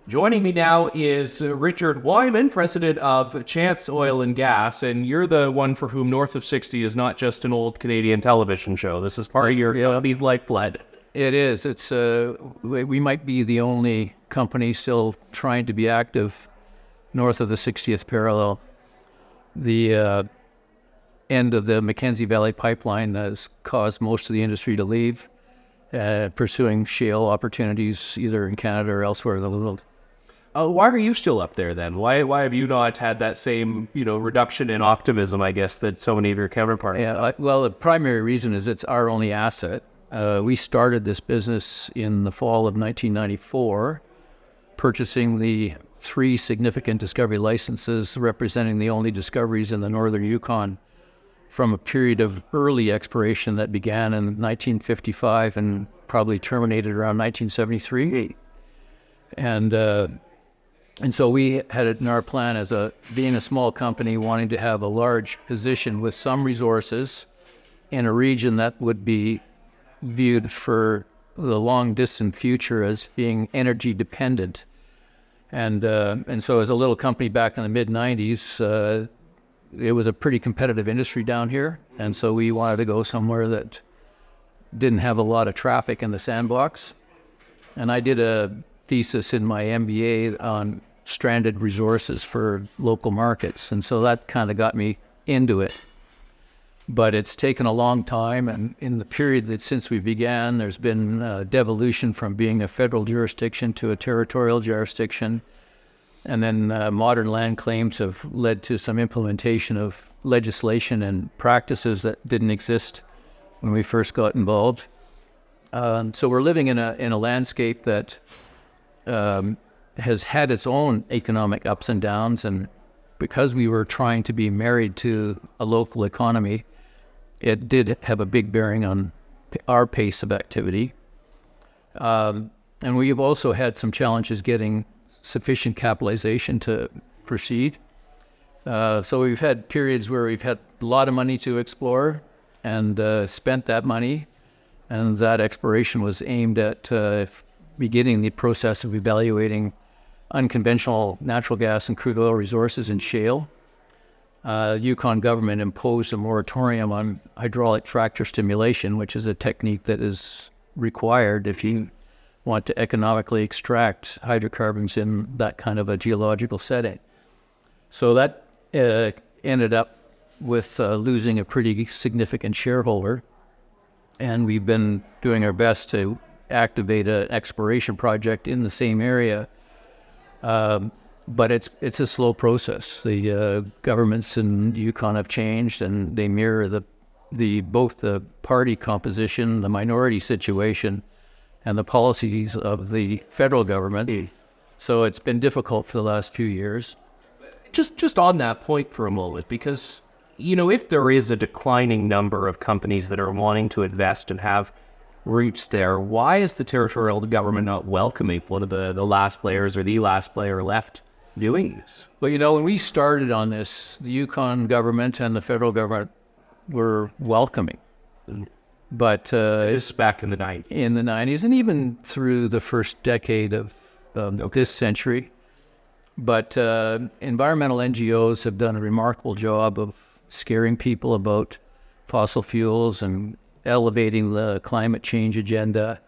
Joining me now is Richard Wyman, president of Chance Oil and Gas, and you're the one for whom North of 60 is not just an old Canadian television show. This is part of your company's lifeblood. It is. It's we might be the only company still trying to be active north of the 60th parallel. The end of the Mackenzie Valley pipeline has caused most of the industry to leave, pursuing shale opportunities either in Canada or elsewhere in the world. Why are you still up there then? Why have you not had that same, reduction in optimism, I guess, that so many of your counterparts have? Well, the primary reason is it's our only asset. We started this business in the fall of 1994, purchasing the 3 significant discovery licenses representing the only discoveries in the northern Yukon from a period of early exploration that began in 1955 and probably terminated around 1973. And so we had it in our plan as being a small company wanting to have a large position with some resources in a region that would be viewed for the long distant future as being energy dependent. And so as a little company back in the mid-90s, it was a pretty competitive industry down here. And so we wanted to go somewhere that didn't have a lot of traffic in the sandbox. And I did a thesis in my MBA on stranded resources for local markets. And so that kind of got me into it. But it's taken a long time. And in the period that since we began, there's been devolution from being a federal jurisdiction to a territorial jurisdiction. And then modern land claims have led to some implementation of legislation and practices that didn't exist when we first got involved. So we're living in a landscape that has had its own economic ups and downs, and because we were trying to be married to a local economy, it did have a big bearing on our pace of activity. And we've also had some challenges getting sufficient capitalization to proceed. So we've had periods where we've had a lot of money to explore and spent that money, and that exploration was aimed at beginning the process of evaluating unconventional natural gas and crude oil resources in shale. Yukon government imposed a moratorium on hydraulic fracture stimulation, which is a technique that is required if you want to economically extract hydrocarbons in that kind of a geological setting. So that ended up with losing a pretty significant shareholder, and we've been doing our best to activate an exploration project in the same area. But it's a slow process. The governments in Yukon have changed, and they mirror both the party composition, the minority situation, and the policies of the federal government. So it's been difficult for the last few years. Just on that point for a moment, because, if there is a declining number of companies that are wanting to invest and have roots there, why is the territorial government not welcoming one of the last players or the last player left doing this? Well, when we started on this, the Yukon government and the federal government were welcoming. But this is back in the 90s. In the 90s, and even through the first decade of this century. But environmental NGOs have done a remarkable job of scaring people about fossil fuels and elevating the climate change agenda.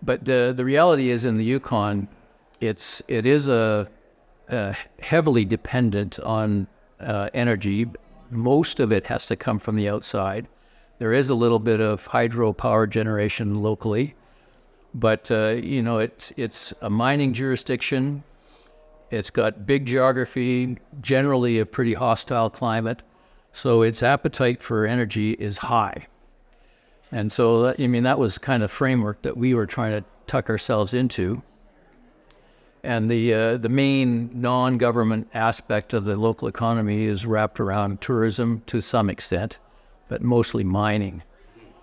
But the reality is, in the Yukon, it is a heavily dependent on energy. Most of it has to come from the outside. There is a little bit of hydropower generation locally, but it's a mining jurisdiction. It's got big geography, generally a pretty hostile climate, so its appetite for energy is high. And so, that was kind of framework that we were trying to tuck ourselves into. And the main non-government aspect of the local economy is wrapped around tourism to some extent, but mostly mining.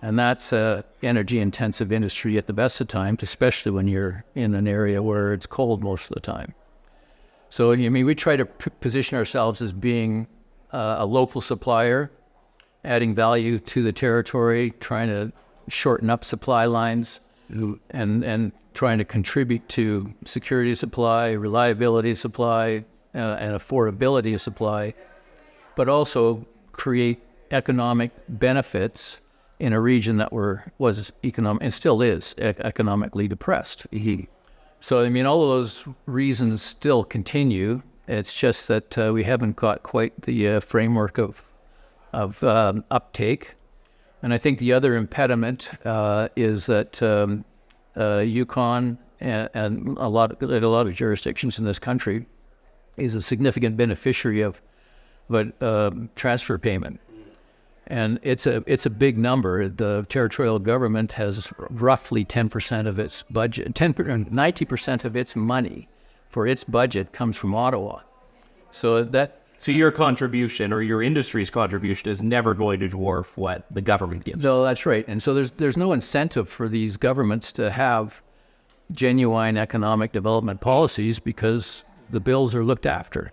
And that's a energy-intensive industry at the best of times, especially when you're in an area where it's cold most of the time. So, we try to position ourselves as being a local supplier, adding value to the territory, trying to shorten up supply lines, and trying to contribute to security of supply, reliability of supply, and affordability of supply, but also create economic benefits in a region that was economic and still is economically depressed. So I mean, all of those reasons still continue. It's just that we haven't got quite the framework of uptake. And I think the other impediment is that Yukon and a lot of jurisdictions in this country is a significant beneficiary of transfer payment. And it's a big number. The territorial government has roughly 10% of its budget, 90% of its money for its budget comes from Ottawa. So your contribution or your industry's contribution is never going to dwarf what the government gives. No, that's right. And so there's no incentive for these governments to have genuine economic development policies because the bills are looked after.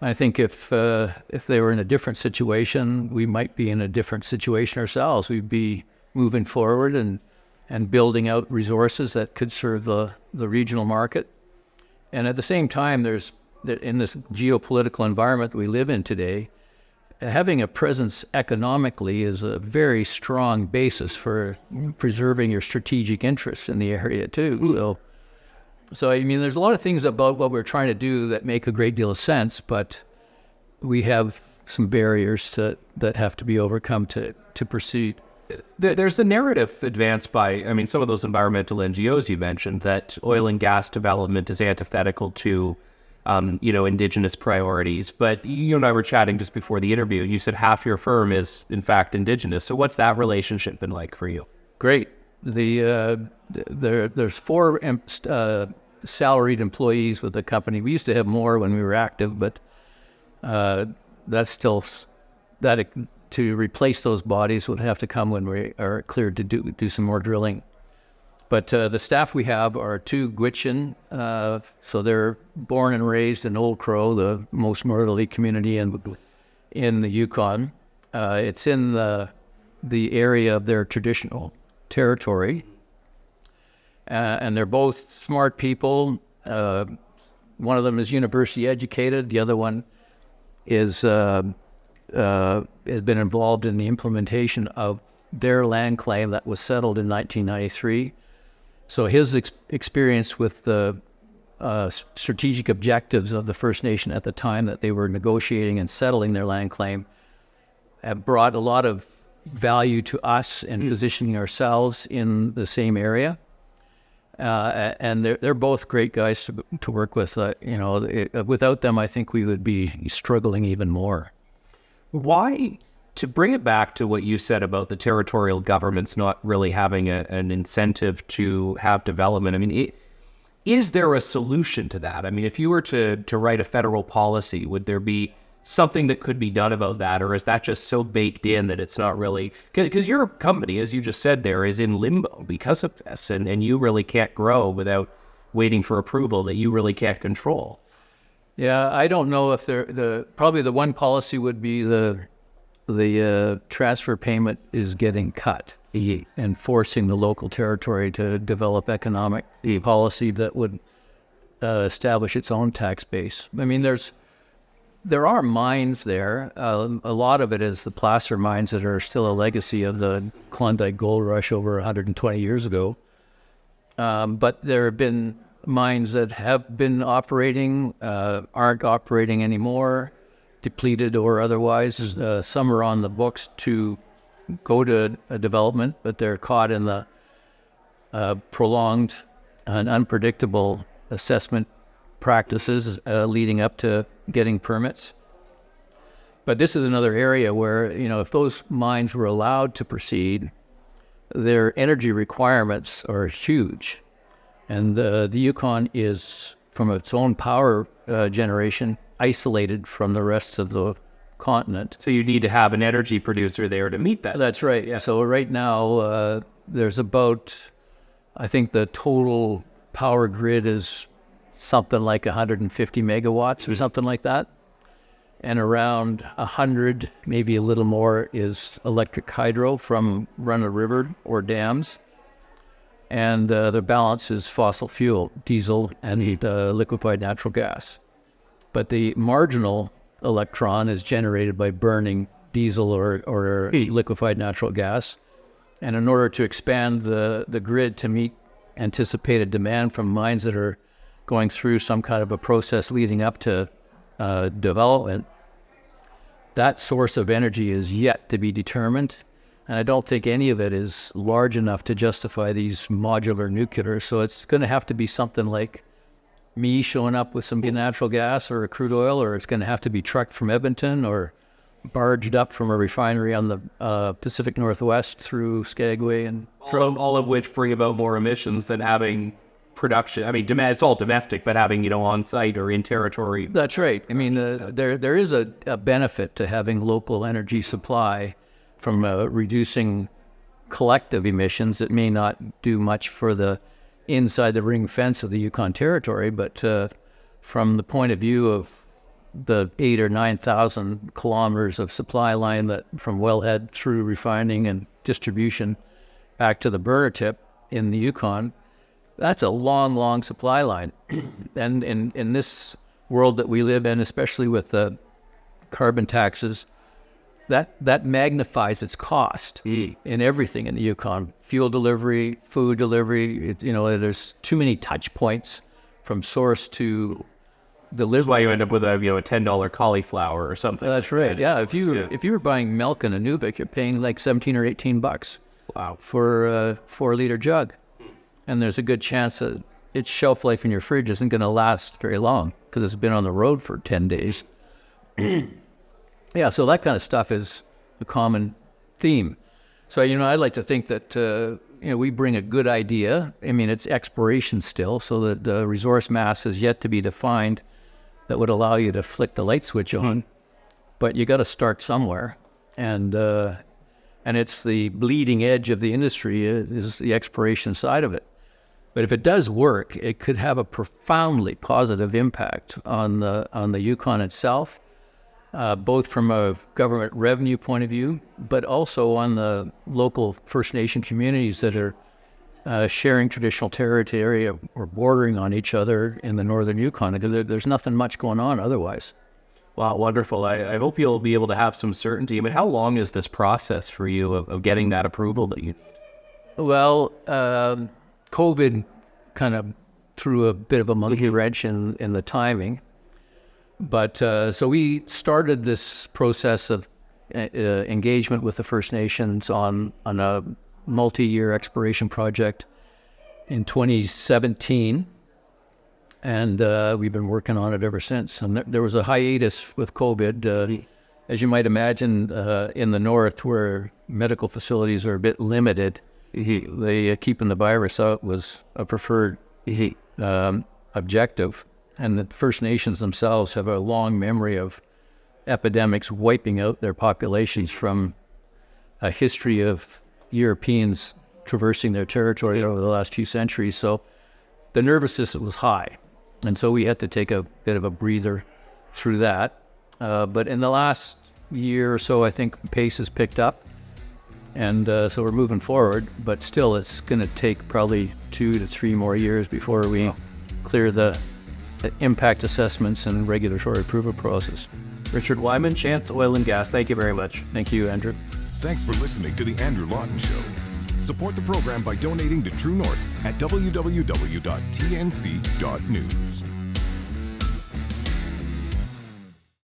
I think if they were in a different situation, we might be in a different situation ourselves. We'd be moving forward and building out resources that could serve the regional market. And at the same time, in this geopolitical environment we live in today, having a presence economically is a very strong basis for preserving your strategic interests in the area too. So I mean, there's a lot of things about what we're trying to do that make a great deal of sense, but we have some barriers that have to be overcome to proceed. There's a narrative advanced by, some of those environmental NGOs you mentioned, that oil and gas development is antithetical to, indigenous priorities. But you and I were chatting just before the interview. You said half your firm is, in fact, indigenous. So what's that relationship been like for you? Great. There's 4 salaried employees with the company. We used to have more when we were active, but that's still to replace those bodies would have to come when we are cleared to do some more drilling. But the staff we have are 2 Gwich'in, so they're born and raised in Old Crow, the most northerly community in the Yukon. It's in the area of their traditional territory. And they're both smart people. One of them is university educated. The other one has been involved in the implementation of their land claim that was settled in 1993. So his experience with the strategic objectives of the First Nation at the time that they were negotiating and settling their land claim have brought a lot of value to us in positioning ourselves in the same area. And they're both great guys to work with. Without them, I think we would be struggling even more. Why, to bring it back to what you said about the territorial governments not really having an incentive to have development, is there a solution to that? If you were to write a federal policy, would there be something that could be done about that, or is that just so baked in that it's not really... Because your company, as you just said there, is in limbo because of this, and you really can't grow without waiting for approval that you really can't control. Yeah, I don't know if probably the one policy would be the transfer payment is getting cut and forcing the local territory to develop economic policy that would establish its own tax base. There are mines there. A lot of it is the placer mines that are still a legacy of the Klondike Gold Rush over 120 years ago. But there have been mines that have been operating, aren't operating anymore, depleted or otherwise. Some are on the books to go to a development, but they're caught in the prolonged and unpredictable assessment practices leading up to getting permits. But this is another area where, if those mines were allowed to proceed, their energy requirements are huge. And the Yukon is, from its own power generation, isolated from the rest of the continent. So you need to have an energy producer there to meet that. That's right. Yes. So right now, there's about, I think the total power grid is something like 150 megawatts or something like that. And around 100, maybe a little more, is electric hydro from run-of-river or dams. and the balance is fossil fuel, diesel and liquefied natural gas. But the marginal electron is generated by burning diesel or liquefied natural gas. And in order to expand the grid to meet anticipated demand from mines that are going through some kind of a process leading up to development, that source of energy is yet to be determined. And I don't think any of it is large enough to justify these modular nuclear. So it's going to have to be something like me showing up with some natural gas or a crude oil, or it's going to have to be trucked from Edmonton or barged up from a refinery on the Pacific Northwest through Skagway. And all of which bring about more emissions than having production. I mean, it's all domestic, but having, on site or in territory. That's right. I mean, there is a benefit to having local energy supply from reducing collective emissions. It may not do much for the inside the ring fence of the Yukon Territory, but from the point of view of the 8,000 or 9,000 kilometers of supply line that from wellhead through refining and distribution back to the burner tip in the Yukon, that's a long, long supply line. And in this world that we live in, especially with the carbon taxes, that magnifies its cost in everything in the Yukon. Fuel delivery, food delivery, there's too many touch points from source to delivery. That's why you end up with a $10 cauliflower or something. That's right. Yeah, if you were buying milk in Inuvik, you're paying like $17 or $18. Wow. For a 4-liter jug. And there's a good chance that its shelf life in your fridge isn't going to last very long because it's been on the road for 10 days. Yeah, so that kind of stuff is a common theme. So, I'd like to think that, we bring a good idea. I mean, it's exploration still, so that the resource mass is yet to be defined that would allow you to flick the light switch on. But you got to start somewhere. And it's the bleeding edge of the industry is the exploration side of it. But if it does work, it could have a profoundly positive impact on the Yukon itself, both from a government revenue point of view, but also on the local First Nation communities that are sharing traditional territory or bordering on each other in the northern Yukon. There's nothing much going on otherwise. Wow, wonderful. I hope you'll be able to have some certainty. I mean, how long is this process for you of getting that approval that you need? Well, COVID kind of threw a bit of a monkey wrench in the timing. But so we started this process of engagement with the First Nations on a multi-year exploration project in 2017. And we've been working on it ever since. And there was a hiatus with COVID. As you might imagine, in the north where medical facilities are a bit limited, keeping the virus out was a preferred objective. And the First Nations themselves have a long memory of epidemics wiping out their populations from a history of Europeans traversing their territory over the last few centuries. So the nervous system was high. And so we had to take a bit of a breather through that. But in the last year or so, I think the pace has picked up. And so we're moving forward. But still, it's going to take probably 2 to 3 more years before we clear the impact assessments and regulatory approval process. Richard Wyman, Chance Oil and Gas, thank you very much. Thank you, Andrew. Thanks for listening to The Andrew Lawton Show. Support the program by donating to True North at www.tnc.news.